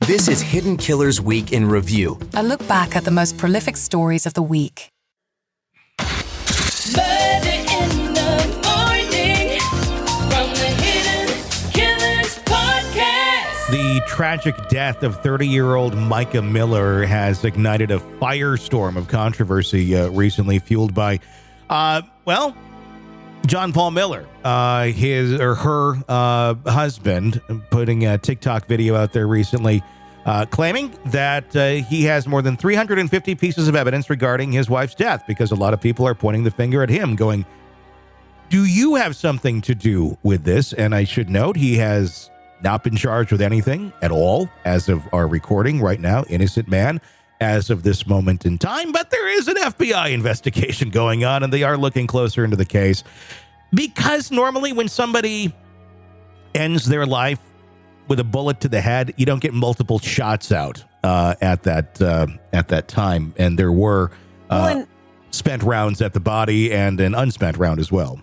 This is Hidden Killers Week in Review. A look back at the most prolific stories of the week. Murder in the morning from the Hidden Killers podcast. The tragic death of 30-year-old Micah Miller has ignited a firestorm of controversy recently, fueled by, John Paul Miller, her husband, putting a TikTok video out there recently, claiming that he has more than 350 pieces of evidence regarding his wife's death, because a lot of people are pointing the finger at him, going, do you have something to do with this? And I should note, he has not been charged with anything at all as of our recording right now. Innocent man as of this moment in time. But there is an FBI investigation going on, and they are looking closer into the case. Because normally when somebody ends their life with a bullet to the head, you don't get multiple shots out at that time. And there were spent rounds at the body and an unspent round as well.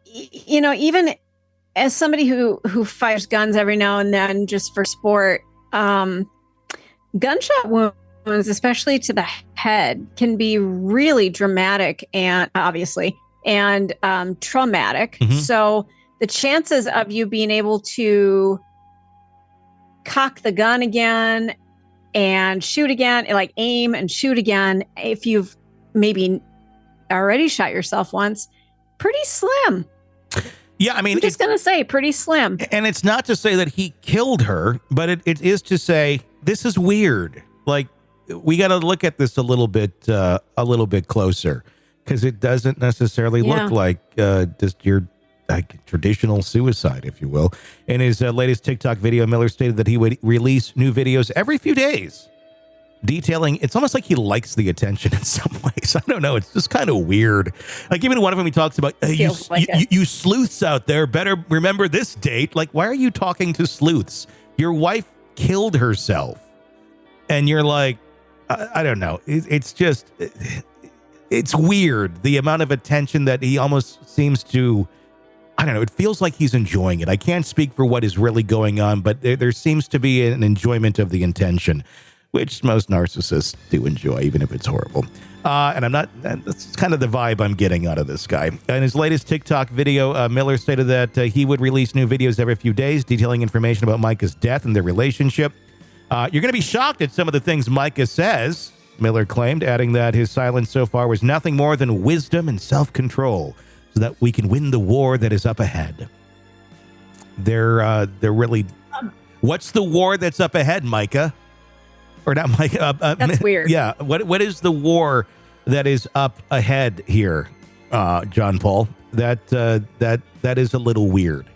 You know, even as somebody who fires guns every now and then just for sport, gunshot wounds, especially to the head, can be really dramatic and traumatic. Mm-hmm. So the chances of you being able to cock the gun again and shoot again, like aim and shoot again, if you've maybe already shot yourself once, pretty slim. Yeah, I mean, I'm just going to say pretty slim. And it's not to say that he killed her, but it is to say this is weird. Like, we got to look at this a little bit closer, because it doesn't necessarily look like just your traditional suicide, if you will. In his latest TikTok video, Miller stated that he would release new videos every few days, detailing. It's almost like he likes the attention in some ways. I don't know. It's just kind of weird. Like, even one of them, he talks about, you sleuths out there better remember this date. Like, why are you talking to sleuths? Your wife killed herself. And you're like, I don't know. It's just, it's weird. The amount of attention that he almost seems to, I don't know. It feels like he's enjoying it. I can't speak for what is really going on, but there seems to be an enjoyment of the intention, which most narcissists do enjoy, even if it's horrible. That's kind of the vibe I'm getting out of this guy. In his latest TikTok video, Miller stated that he would release new videos every few days, detailing information about Micah's death and their relationship. You're going to be shocked at some of the things Micah says, Miller claimed, adding that his silence so far was nothing more than wisdom and self-control, so that we can win the war that is up ahead. They're really... What's the war that's up ahead, Micah? Or not Micah? That's weird. Yeah. What is the war that is up ahead here, John Paul? That is a little weird.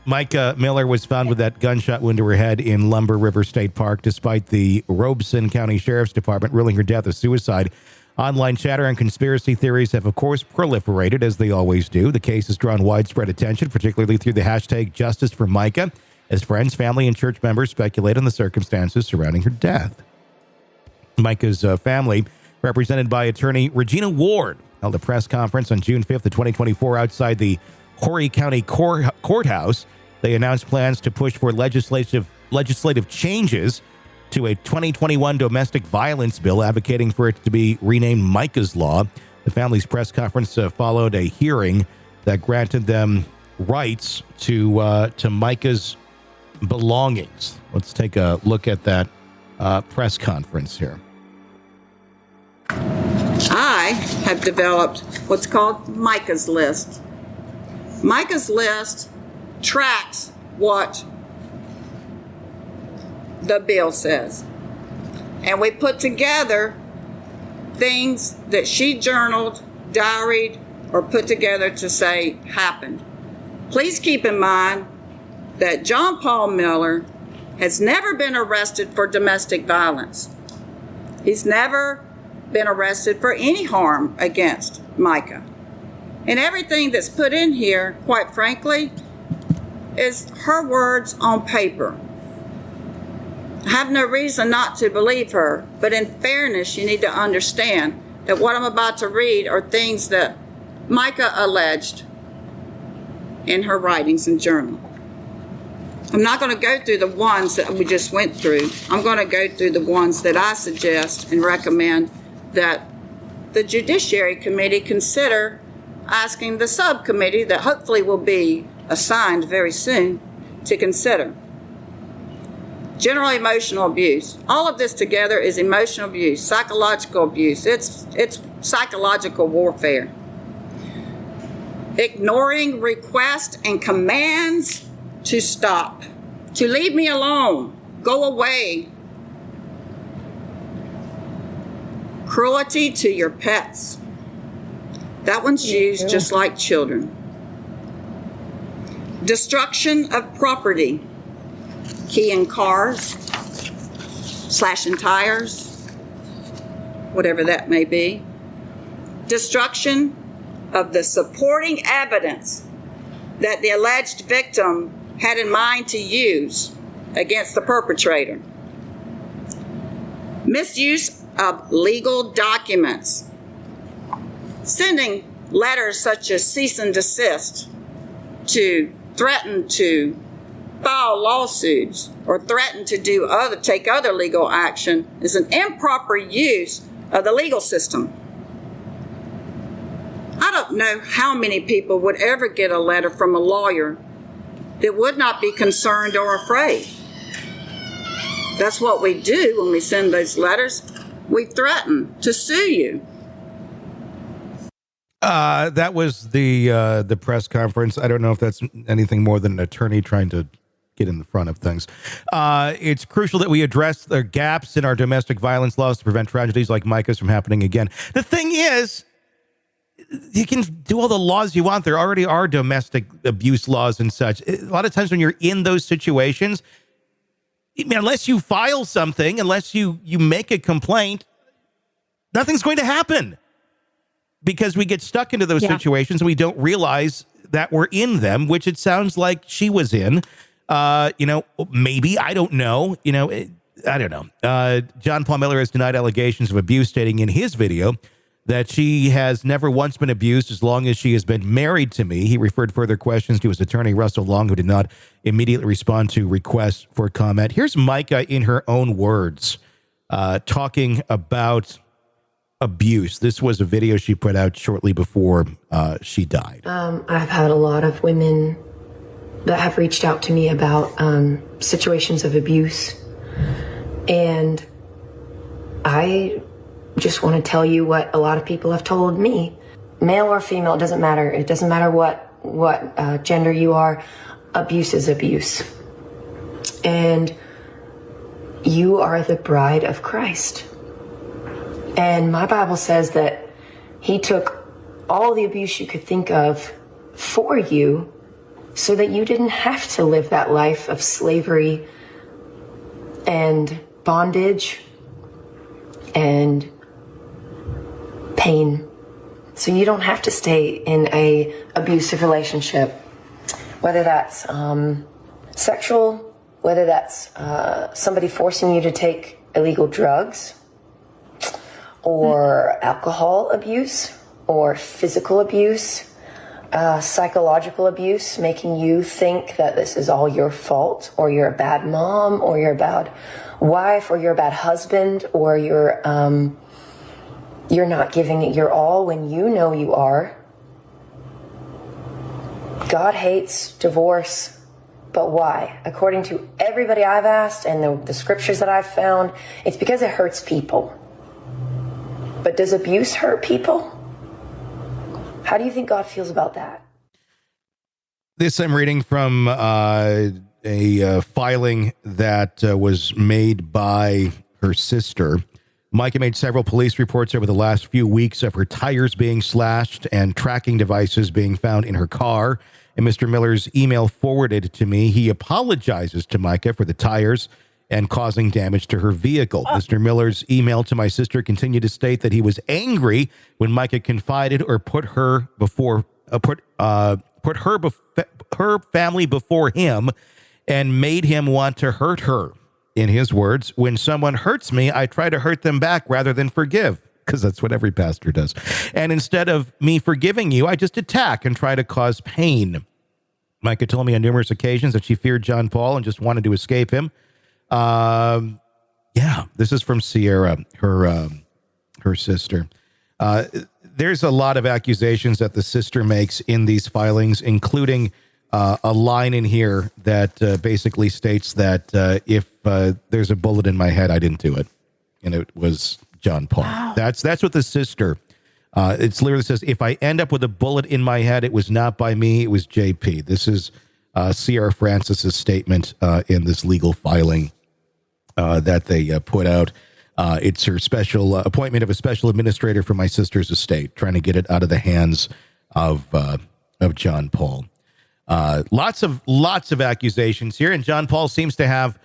Micah Miller was found with that gunshot wound to her head in Lumber River State Park, despite the Robeson County Sheriff's Department ruling her death a suicide. Online chatter and conspiracy theories have, of course, proliferated, as they always do. The case has drawn widespread attention, particularly through the hashtag Justice for Micah, as friends, family, and church members speculate on the circumstances surrounding her death. Micah's family, represented by attorney Regina Ward, held a press conference on June 5th of 2024 outside the Horry County Courthouse. They announced plans to push for legislative changes to a 2021 domestic violence bill, advocating for it to be renamed Micahs Law. The family's press conference followed a hearing that granted them rights to Micah's belongings. Let's take a look at that press conference here. I have developed what's called Micahs List. Micahs List tracks what the bill says. And we put together things that she journaled, diaried, or put together to say happened. Please keep in mind that John Paul Miller has never been arrested for domestic violence. He's never been arrested for any harm against Micah. And everything that's put in here, quite frankly, is her words on paper. I have no reason not to believe her, but in fairness, you need to understand that what I'm about to read are things that Micah alleged in her writings and journal. I'm not going to go through the ones that we just went through. I'm going to go through the ones that I suggest and recommend that the Judiciary Committee consider asking the subcommittee that hopefully will be assigned very soon to consider. General emotional abuse. All of this together is emotional abuse, psychological abuse. It's psychological warfare. Ignoring requests and commands to stop, to leave me alone, go away. Cruelty to your pets. That one's used just like children. Destruction of property. Keying cars, slashing tires, whatever that may be. Destruction of the supporting evidence that the alleged victim had in mind to use against the perpetrator. Misuse of legal documents. Sending letters such as cease and desist to threaten to file lawsuits or threaten to take other legal action is an improper use of the legal system. I don't know how many people would ever get a letter from a lawyer that would not be concerned or afraid. That's what we do when we send those letters. We threaten to sue you. That was the press conference. I don't know if that's anything more than an attorney trying to get in the front of things. It's crucial that we address the gaps in our domestic violence laws to prevent tragedies like Micah's from happening again. The thing is, you can do all the laws you want. There already are domestic abuse laws and such. A lot of times when you're in those situations, unless you file something, unless you make a complaint, nothing's going to happen. Because we get stuck into those situations and we don't realize that we're in them, which it sounds like she was in. Maybe, I don't know. I don't know. John Paul Miller has denied allegations of abuse, stating in his video that she has never once been abused as long as she has been married to me. He referred further questions to his attorney, Russell Long, who did not immediately respond to requests for comment. Here's Micah in her own words, talking about abuse. This was a video she put out shortly before she died. I've had a lot of women that have reached out to me about situations of abuse. And I just want to tell you what a lot of people have told me. Male or female, it doesn't matter. It doesn't matter what gender you are. Abuse is abuse. And you are the bride of Christ. And my Bible says that he took all the abuse you could think of for you so that you didn't have to live that life of slavery and bondage and pain. So you don't have to stay in a abusive relationship, whether that's sexual, whether that's somebody forcing you to take illegal drugs, or alcohol abuse, or physical abuse, psychological abuse, making you think that this is all your fault, or you're a bad mom, or you're a bad wife, or you're a bad husband, or you're not giving it your all when you know you are. God hates divorce, but why? According to everybody I've asked and the scriptures that I've found, it's because it hurts people. But does abuse hurt people? How do you think God feels about that? This I'm reading from a filing that was made by her sister. Micah made several police reports over the last few weeks of her tires being slashed and tracking devices being found in her car. In Mr. Miller's email forwarded to me, he apologizes to Micah for the tires and causing damage to her vehicle. Mr. Miller's email to my sister continued to state that he was angry when Micah confided or put her family before him and made him want to hurt her. In his words, when someone hurts me, I try to hurt them back rather than forgive, because that's what every pastor does. And instead of me forgiving you, I just attack and try to cause pain. Micah told me on numerous occasions that she feared John Paul and just wanted to escape him. Yeah, this is from Sierra, her sister. There's a lot of accusations that the sister makes in these filings, including a line in here that basically states that if there's a bullet in my head, I didn't do it, and it was John Paul. Wow. That's what the sister. It's literally says, if I end up with a bullet in my head, it was not by me, it was JP. This is Sierra Francis's statement in this legal filing that they put out. It's her special appointment of a special administrator for my sister's estate, trying to get it out of the hands of John Paul. Lots of accusations here, and John Paul seems to have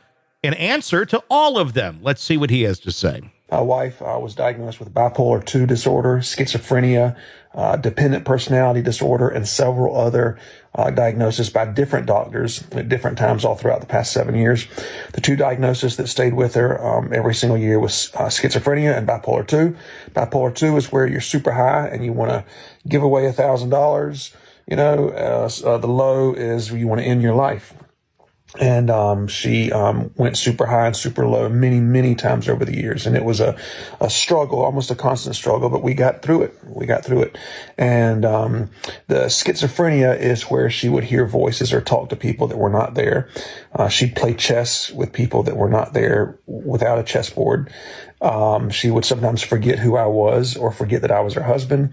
an answer to all of them. Let's see what he has to say. My wife was diagnosed with bipolar II disorder, schizophrenia, dependent personality disorder, and several other diagnoses by different doctors at different times all throughout the past 7 years. The two diagnoses that stayed with her every single year was schizophrenia and bipolar II. Bipolar II is where you're super high and you want to give away $1,000. You know, the low is you want to end your life. And she went super high and super low many, many times over the years. And it was a struggle, almost a constant struggle, but we got through it. And the schizophrenia is where she would hear voices or talk to people that were not there. She'd play chess with people that were not there without a chessboard. She would sometimes forget who I was or forget that I was her husband.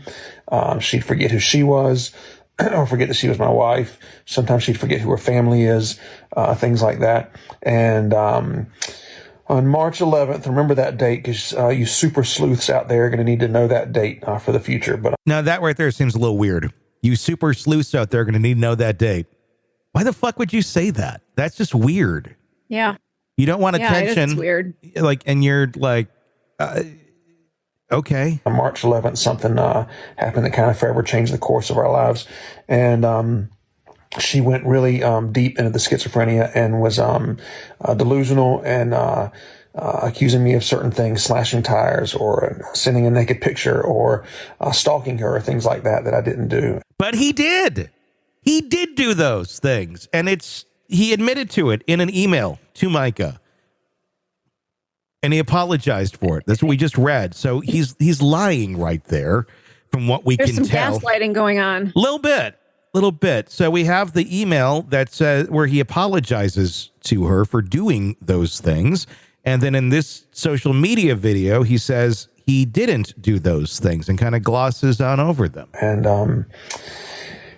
She'd forget who she was. Or forget that she was my wife. Sometimes she'd forget who her family is, things like that. And on March 11th, remember that date, because you super sleuths out there are going to need to know that date for the future. But now that right there seems a little weird. You super sleuths out there are going to need to know that date. Why the fuck would you say that? That's just weird. Yeah. You don't want attention. It's weird. Like, and you're like, okay. On March 11th, something happened that kind of forever changed the course of our lives. And she went really deep into the schizophrenia and was delusional and accusing me of certain things, slashing tires or sending a naked picture or stalking her or things like that I didn't do. But he did. He did do those things. And he admitted to it in an email to Micah. And he apologized for it. That's what we just read. So he's lying right there from what we There's can some tell. gaslighting going on. Little bit. So we have the email that says where he apologizes to her for doing those things. And then in this social media video, he says he didn't do those things and kind of glosses on over them.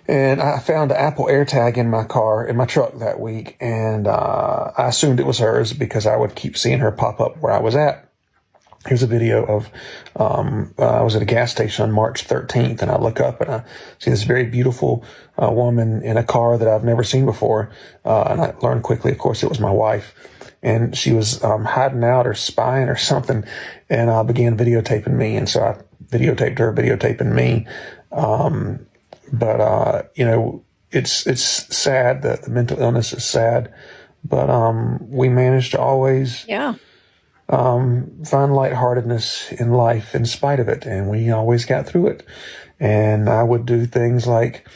And I found an Apple AirTag in my truck that week, and I assumed it was hers because I would keep seeing her pop up where I was at. Here's a video of I was at a gas station on March 13th, and I look up and I see this very beautiful woman in a car that I've never seen before. And I learned quickly, of course, it was my wife. And she was hiding out or spying or something, and began videotaping me. And so I videotaped her, videotaping me. But you know, it's sad that the mental illness is sad, but we managed to always find lightheartedness in life in spite of it, and we always got through it. And I would do things like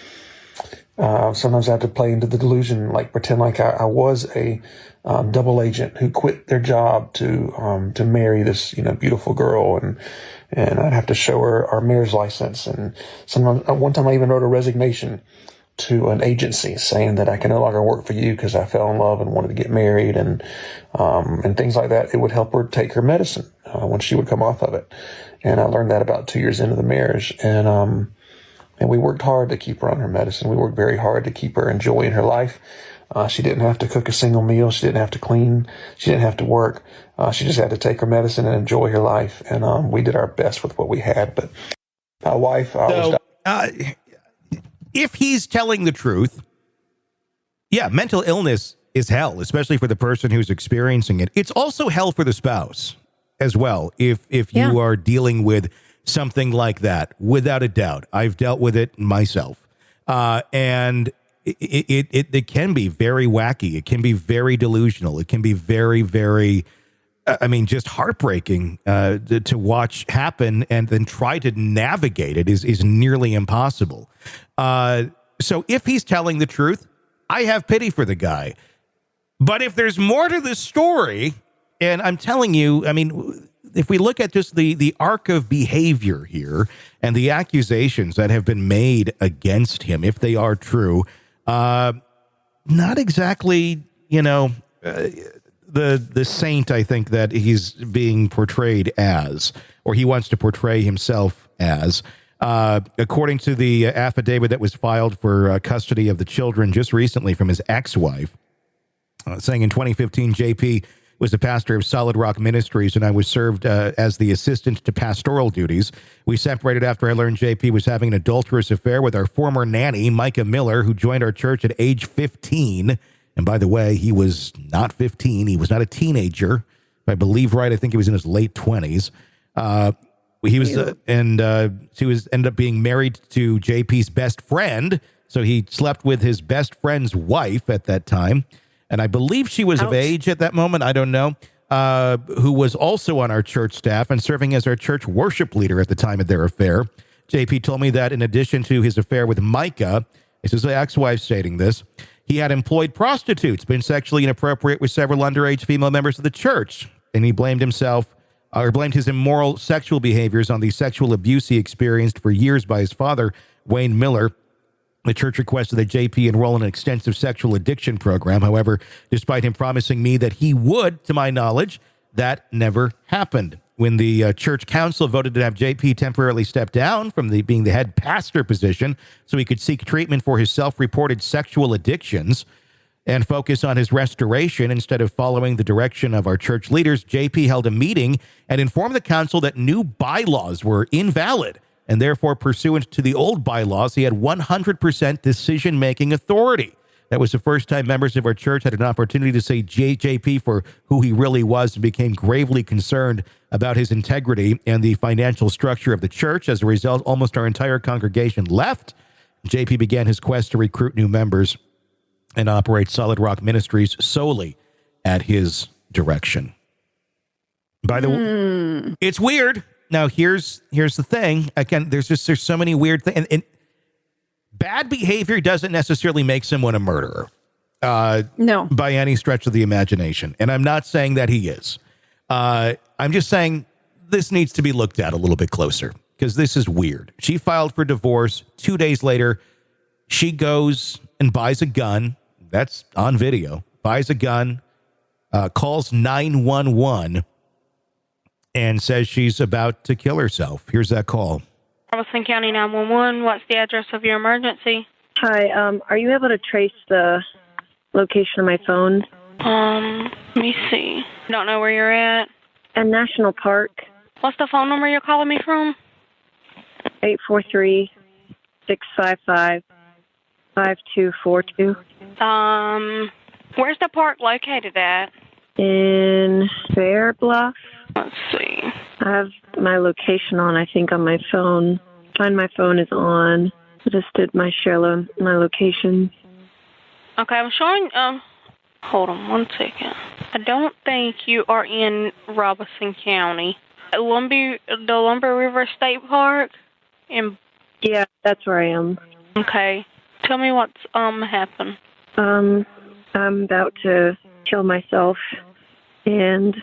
sometimes I had to play into the delusion, like pretend like I was a double agent who quit their job to marry this beautiful girl, and I'd have to show her our marriage license. And one time I even wrote a resignation to an agency saying that I can no longer work for you because I fell in love and wanted to get married, and things like that. It would help her take her medicine when she would come off of it. And I learned that about 2 years into the marriage. And we worked hard to keep her on her medicine. We worked very hard to keep her enjoying her life. She didn't have to cook a single meal. She didn't have to clean. She didn't have to work. She just had to take her medicine and enjoy her life. And we did our best with what we had. But my wife if he's telling the truth, yeah, mental illness is hell, especially for the person who's experiencing it. It's also hell for the spouse as well. If you are dealing with something like that, without a doubt, I've dealt with it myself. And it can be very wacky. It can be very delusional. It can be very, very, just heartbreaking to watch happen, and then try to navigate it is nearly impossible. So if he's telling the truth, I have pity for the guy. But if there's more to this story, and I'm telling you, I mean, if we look at just the arc of behavior here and the accusations that have been made against him, if they are true, not exactly, the saint I think that he's being portrayed as, or he wants to portray himself as. According to the affidavit that was filed for custody of the children just recently from his ex-wife, saying in 2015, JP was the pastor of Solid Rock Ministries, and I was served as the assistant to pastoral duties. We separated after I learned JP was having an adulterous affair with our former nanny, Micah Miller, who joined our church at age 15. And by the way, he was not 15. He was not a teenager. If I believe right, I think he was in his late 20s. He was, she was ended up being married to JP's best friend. So he slept with his best friend's wife at that time. And I believe she was of age at that moment. I don't know. Who was also on our church staff and serving as our church worship leader at the time of their affair. JP told me that in addition to his affair with Micah, this is the ex-wife stating this, he had employed prostitutes, been sexually inappropriate with several underage female members of the church. And he blamed himself, or blamed his immoral sexual behaviors on the sexual abuse he experienced for years by his father, Wayne Miller. The church requested that JP enroll in an extensive sexual addiction program. However, despite him promising me that he would, to my knowledge, that never happened. When the church council voted to have JP temporarily step down from being the head pastor position so he could seek treatment for his self-reported sexual addictions and focus on his restoration instead of following the direction of our church leaders, JP held a meeting and informed the council that new bylaws were invalid. And therefore, pursuant to the old bylaws, he had 100% decision-making authority. That was the first time members of our church had an opportunity to say JP for who he really was and became gravely concerned about his integrity and the financial structure of the church. As a result, almost our entire congregation left. JP began his quest to recruit new members and operate Solid Rock Ministries solely at his direction. By the way, it's weird. Now, here's the thing. Again, there's so many weird things. And bad behavior doesn't necessarily make someone a murderer. No. By any stretch of the imagination. And I'm not saying that he is. I'm just saying this needs to be looked at a little bit closer because this is weird. She filed for divorce. 2 days later, she goes and buys a gun. That's on video. Buys a gun, calls 911, and says she's about to kill herself. Here's that call. Robeson County 911, what's the address of your emergency? Hi, are you able to trace the location of my phone? Let me see. Don't know where you're at. In National Park. What's the phone number you're calling me from? 843-655-5242. Where's the park located at? In Fair Bluff. Let's see. I have my location on, I think, on my phone. Find my phone is on. I just did my my location. Okay, I'm showing, hold on 1 second. I don't think you are in Robeson County. The Lumber River State Park? Yeah, that's where I am. Okay. Tell me what's, happened. I'm about to kill myself, and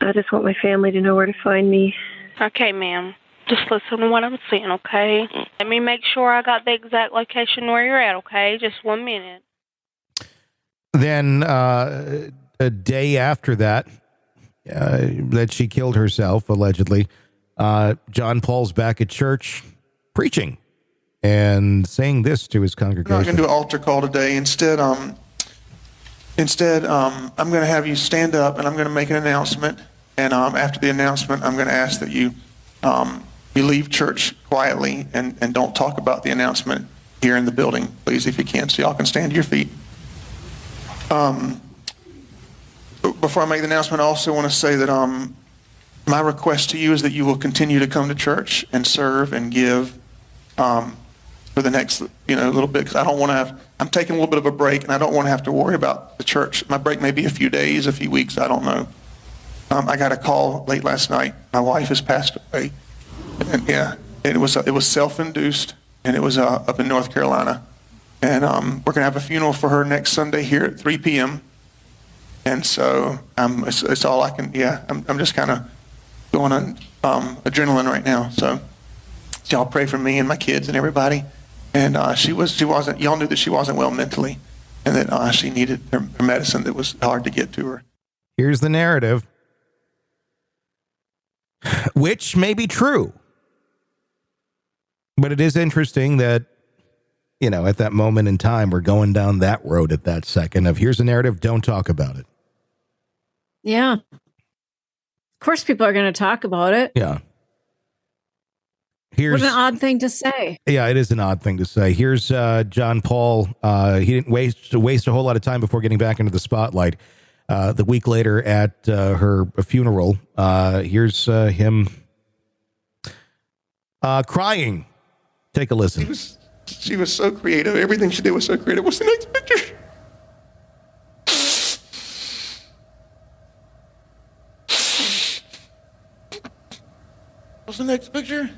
I just want my family to know where to find me. Okay, ma'am. Just listen to what I'm saying, okay? Let me make sure I got the exact location where you're at, okay? Just 1 minute. Then a day after that she killed herself, allegedly, John Paul's back at church preaching and saying this to his congregation. I'm not going to do an altar call today. Instead, I'm going to have you stand up and I'm going to make an announcement. And after the announcement, I'm going to ask that you leave church quietly and don't talk about the announcement here in the building, please, if you can, so y'all can stand to your feet. Before I make the announcement, I also want to say that my request to you is that you will continue to come to church and serve and give for the next little bit, because I don't want to have. I'm taking a little bit of a break, and I don't want to have to worry about the church. My break may be a few days, a few weeks, I don't know. I got a call late last night. My wife has passed away, and it was self-induced, and it was up in North Carolina. And we're going to have a funeral for her next Sunday here at 3 p.m. And so it's all I can, I'm just kind of going on adrenaline right now. So y'all pray for me and my kids and everybody. And y'all knew that she wasn't well mentally, and that she needed her medicine that was hard to get to her. Here's the narrative, which may be true. But it is interesting that, at that moment in time, we're going down that road at that second of here's a narrative, don't talk about it. Yeah. Of course people are going to talk about it. Yeah. What an odd thing to say. Yeah, it is an odd thing to say. Here's John Paul. He didn't waste a whole lot of time before getting back into the spotlight. The week later at her funeral, here's him crying. Take a listen. She was so creative. Everything she did was so creative. What's the next picture? What's the next picture?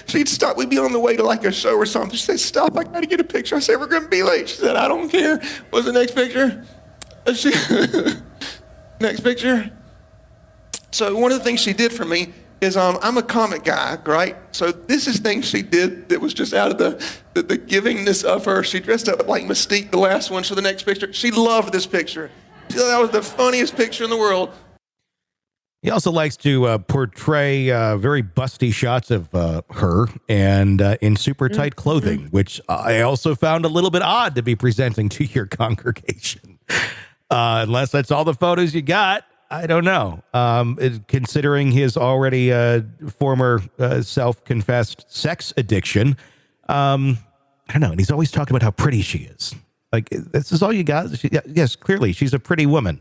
She'd stop. We'd be on the way to like a show or something. She'd say, stop, I got to get a picture. I said, we're going to be late. She said, I don't care. What's the next picture? Next picture. So one of the things she did for me is I'm a comic guy, right? So this is things she did that was just out of the givingness of her. She dressed up like Mystique, the last one. So the next picture, she loved this picture. She thought that was the funniest picture in the world. He also likes to portray very busty shots of her and in super tight clothing, which I also found a little bit odd to be presenting to your congregation. Unless that's all the photos you got. I don't know. Considering his already former self-confessed sex addiction, I don't know. And he's always talking about how pretty she is. Like, this is all you got? Yes, clearly, she's a pretty woman.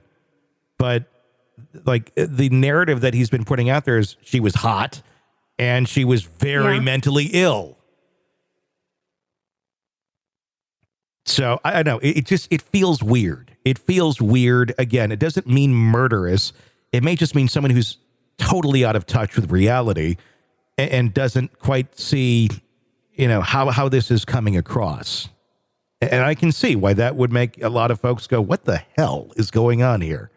But, like, the narrative that he's been putting out there is she was hot and she was very mentally ill. So, I don't know. It feels weird. It feels weird. Again, it doesn't mean murderous. It may just mean someone who's totally out of touch with reality and doesn't quite see, how this is coming across. And I can see why that would make a lot of folks go, what the hell is going on here?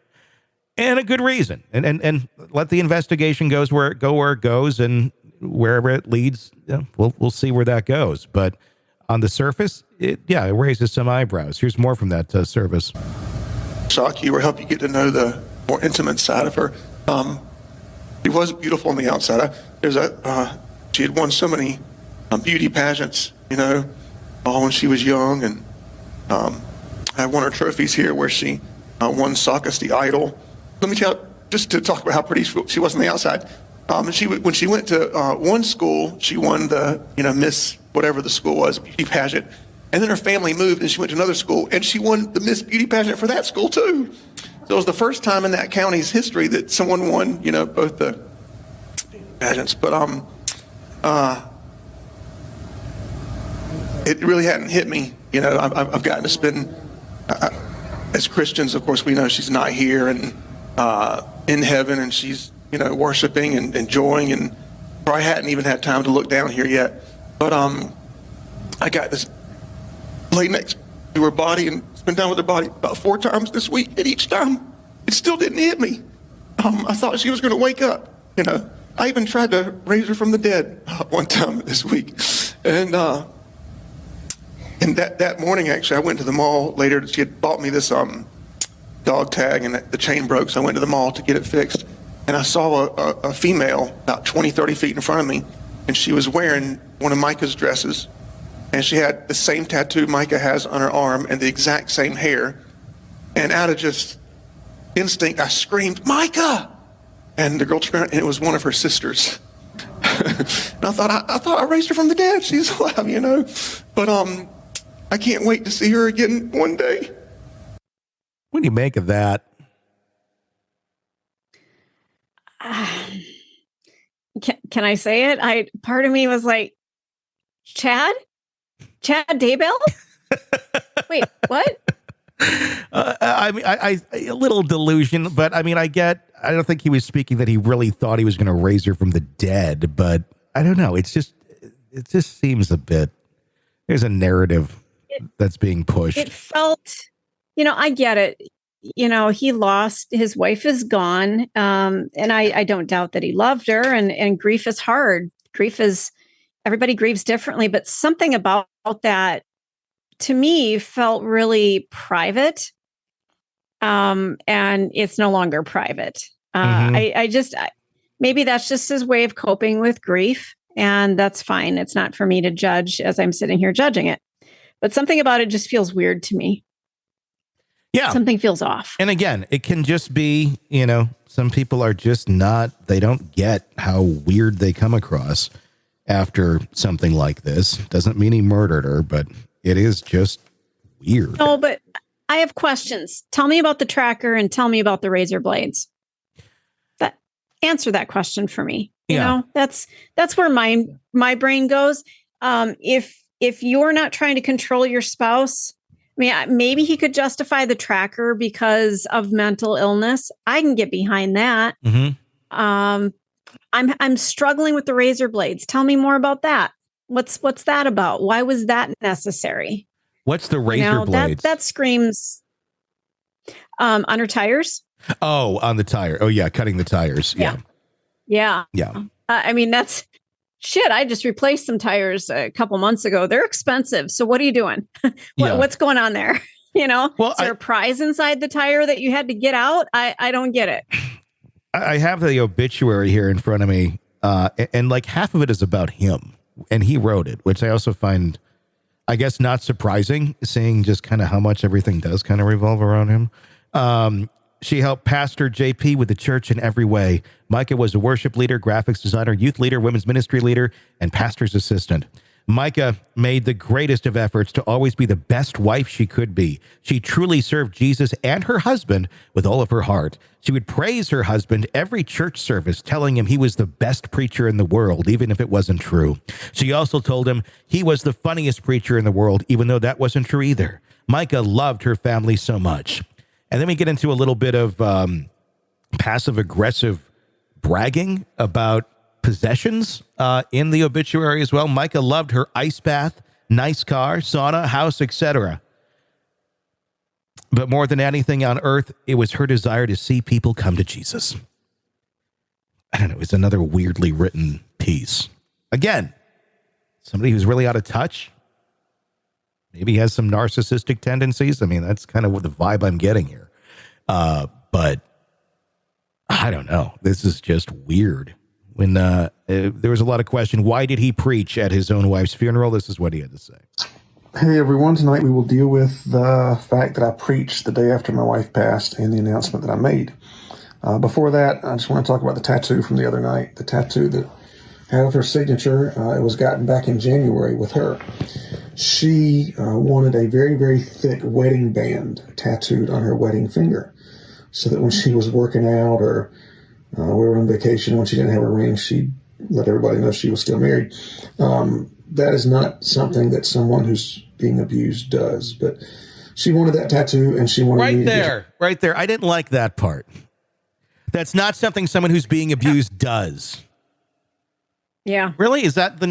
And a good reason. And let the investigation goes where it goes, and wherever it leads, we'll see where that goes. But on the surface, it raises some eyebrows. Here's more from that service. Shock you or help you get to know the more intimate side of her. She was beautiful on the outside. She had won so many beauty pageants, all when she was young. And I have one of her trophies here where she won Micahs the Idol. Let me tell you, just to talk about how pretty she was on the outside. When she went to one school, she won the Miss whatever the school was, beauty pageant. And then her family moved and she went to another school and she won the Miss Beauty pageant for that school too. So it was the first time in that county's history that someone won, both the pageants. But it really hadn't hit me. I've gotten to spend, as Christians, of course, we know she's not here and in heaven, and she's worshiping and enjoying, and probably hadn't even had time to look down here yet. But I got this lay next to her body and spent time with her body about 4 times this week, and each time it still didn't hit me. I thought she was going to wake up. I even tried to raise her from the dead one time this week, and that morning actually I went to the mall later. She had bought me this dog tag, and the chain broke, so I went to the mall to get it fixed. And I saw a female about 20, 30 feet in front of me, and she was wearing one of Micah's dresses, and she had the same tattoo Micah has on her arm and the exact same hair. And out of just instinct, I screamed, "Micah!" And the girl turned around, and it was one of her sisters. And I thought I raised her from the dead. She's alive, But I can't wait to see her again one day. What do you make of that? Can I say it? Part of me was like, Chad Daybell? Wait, what? I mean, I a little delusion, but I mean, I don't think he was speaking that he really thought he was going to raise her from the dead, but I don't know. It's just it just seems a bit, there's a narrative that's being pushed. It felt, I get it. He lost, his wife is gone. And I don't doubt that he loved her, and grief is hard. Everybody grieves differently, but something about that to me felt really private. And it's no longer private. Maybe that's just his way of coping with grief, and that's fine. It's not for me to judge as I'm sitting here judging it, but something about it just feels weird to me. Yeah. Something feels off. And again, it can just be, some people are just they don't get how weird they come across after something like this. Doesn't mean he murdered her, but it is just weird. No, but I have questions. Tell me about the tracker and tell me about the razor blades. Answer that question for me. That's where my brain goes. If you're not trying to control your spouse, maybe he could justify the tracker because of mental illness. I can get behind that. I'm struggling with the razor blades. Tell me more about that. What's that about? Why was that necessary? What's the razor blades? That screams on her tires. Oh, on the tire. Oh, yeah. Cutting the tires. Yeah. That's shit. I just replaced some tires a couple months ago. They're expensive. So what are you doing? What's going on there? Is there a prize inside the tire that you had to get out? I don't get it. I have the obituary here in front of me. And like half of it is about him, and he wrote it, which I also find, I guess, not surprising, seeing just kind of how much everything does kind of revolve around him. She helped pastor JP with the church in every way. Micah was a worship leader, graphics designer, youth leader, women's ministry leader, and pastor's assistant. Micah made the greatest of efforts to always be the best wife she could be. She truly served Jesus and her husband with all of her heart. She would praise her husband every church service, telling him he was the best preacher in the world, even if it wasn't true. She also told him he was the funniest preacher in the world, even though that wasn't true either. Micah loved her family so much. And then we get into a little bit of passive-aggressive bragging about possessions in the obituary as well. Micah loved her ice bath, nice car, sauna, house, etc. But more than anything on earth, it was her desire to see people come to Jesus. I don't know. It's another weirdly written piece. Again, somebody who's really out of touch. Maybe has some narcissistic tendencies. That's kind of what the vibe I'm getting here. But I don't know. This is just weird. When there was a lot of question, why did he preach at his own wife's funeral? This is what he had to say. Hey everyone, tonight we will deal with the fact that I preached the day after my wife passed and the announcement that I made. Before that, I just want to talk about the tattoo from the other night. The tattoo that had her signature, it was gotten back in January with her. She wanted a very, very thick wedding band tattooed on her wedding finger so that when she was working out or we were on vacation, when she didn't have a ring, she'd let everybody know she was still married. That is not something that someone who's being abused does, but she wanted that tattoo and she wanted me to get it. Right there. I didn't like that part. That's not something someone who's being abused does. Yeah. Really? Is that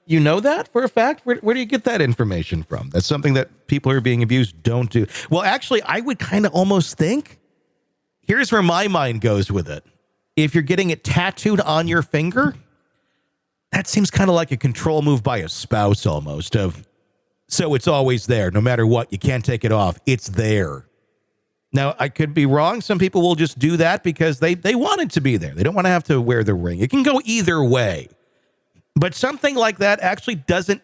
you know that for a fact? Where do you get that information from? That's something that people who are being abused don't do. Well, actually, I would kind of almost think, here's where my mind goes with it. If you're getting it tattooed on your finger, that seems kind of like a control move by a spouse almost so it's always there. No matter what, you can't take it off. It's there. Now, I could be wrong. Some people will just do that because they want it to be there. They don't want to have to wear the ring. It can go either way. But something like that actually doesn't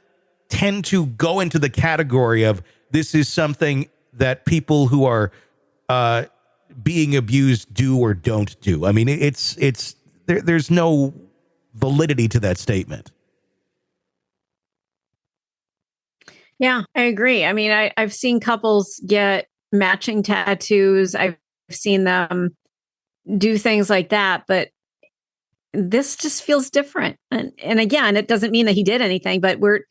tend to go into the category of this is something that people who are being abused do or don't do. There's no validity to that statement. Yeah, I agree. I've seen couples get matching tattoos. I've seen them do things like that, but this just feels different. And again, it doesn't mean that he did anything, but we're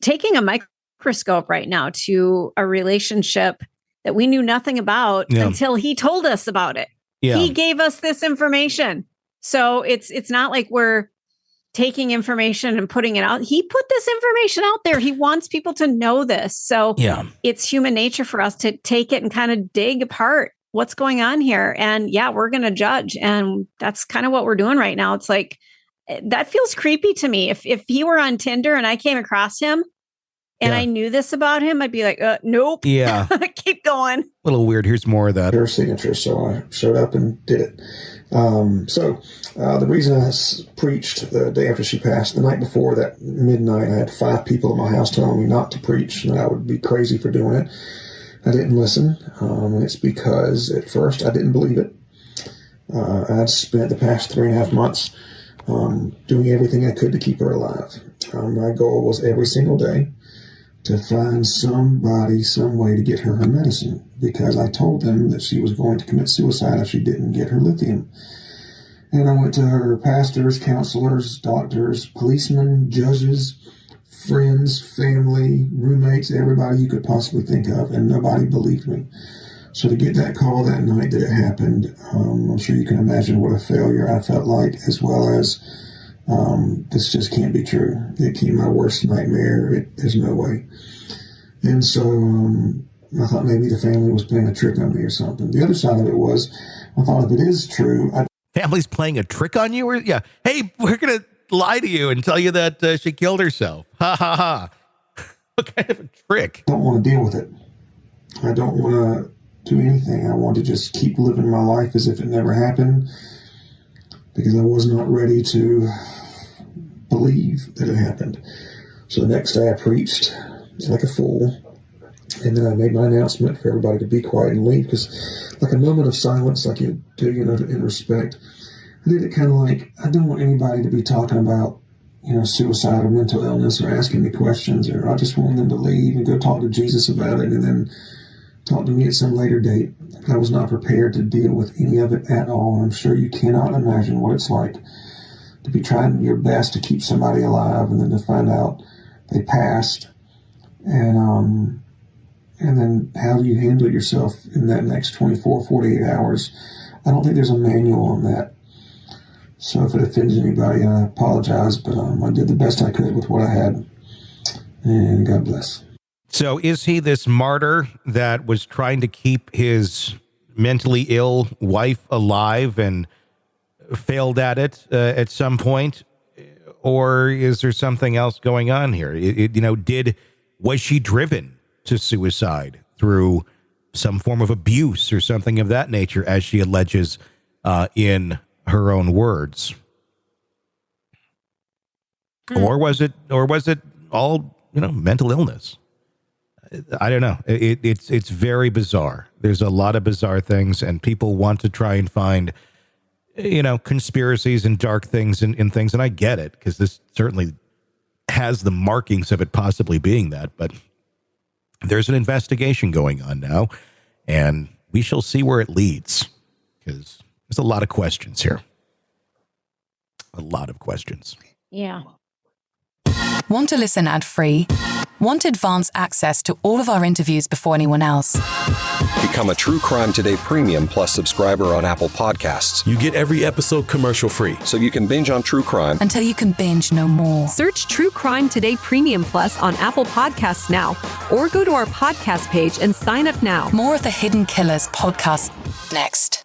taking a microscope right now to a relationship that we knew nothing about until he told us about it. Yeah. He gave us this information. So it's not like we're taking information and putting it out. He put this information out there. He wants people to know this. So it's human nature for us to take it and kind of dig apart what's going on here. And yeah, we're going to judge. And that's kind of what we're doing right now. It's like, that feels creepy to me. If he were on Tinder and I came across him and I knew this about him, I'd be like, nope. Yeah. Keep going. A little weird. Here's more of that. Her signature. So I showed up and did it. The reason I preached the day after she passed, the night before that midnight, I had 5 people at my house telling me not to preach and that I would be crazy for doing it. I didn't listen. And it's because at first I didn't believe it. I'd spent the past 3.5 months doing everything I could to keep her alive. My goal was every single day to find somebody, some way to get her medicine, because I told them that she was going to commit suicide if she didn't get her lithium. And I went to her pastors, counselors, doctors, policemen, judges, friends, family, roommates, everybody you could possibly think of, and nobody believed me. So to get that call that night that it happened, I'm sure you can imagine what a failure I felt like, as well as this just can't be true. It became my worst nightmare. There's no way. And so I thought maybe the family was playing a trick on me or something. The other side of it was, I thought if it is true, family's playing a trick on you? Hey, we're going to lie to you and tell you that she killed herself. Ha, ha, ha. What kind of a trick? I don't want to deal with it. I don't want to do anything. I want to just keep living my life as if it never happened, because I was not ready to believe that it happened. So the next day I preached like a fool, and then I made my announcement for everybody to be quiet and leave, because like a moment of silence, like you do, in respect. I did it kind of like, I don't want anybody to be talking about, suicide or mental illness or asking me questions, or I just want them to leave and go talk to Jesus about it and then talk to me at some later date. I was not prepared to deal with any of it at all. I'm sure you cannot imagine what it's like to be trying your best to keep somebody alive and then to find out they passed. And then how do you handle yourself in that next 24, 48 hours? I don't think there's a manual on that. So if it offends anybody, I apologize, but I did the best I could with what I had. And God bless. So is he this martyr that was trying to keep his mentally ill wife alive and failed at it at some point? Or is there something else going on here? Was she driven to suicide through some form of abuse or something of that nature, as she alleges in her own words? Or was it all, mental illness? I don't know. It's very bizarre. There's a lot of bizarre things, and people want to try and find, conspiracies and dark things in things. And I get it, because this certainly has the markings of it possibly being that. But there's an investigation going on now, and we shall see where it leads, because there's a lot of questions here. A lot of questions. Yeah. Want to listen ad-free? Want advanced access to all of our interviews before anyone else? Become a True Crime Today Premium Plus subscriber on Apple Podcasts. You get every episode commercial-free, so you can binge on true crime until you can binge no more. Search True Crime Today Premium Plus on Apple Podcasts now, or go to our podcast page and sign up now. More of the Hidden Killers podcast next.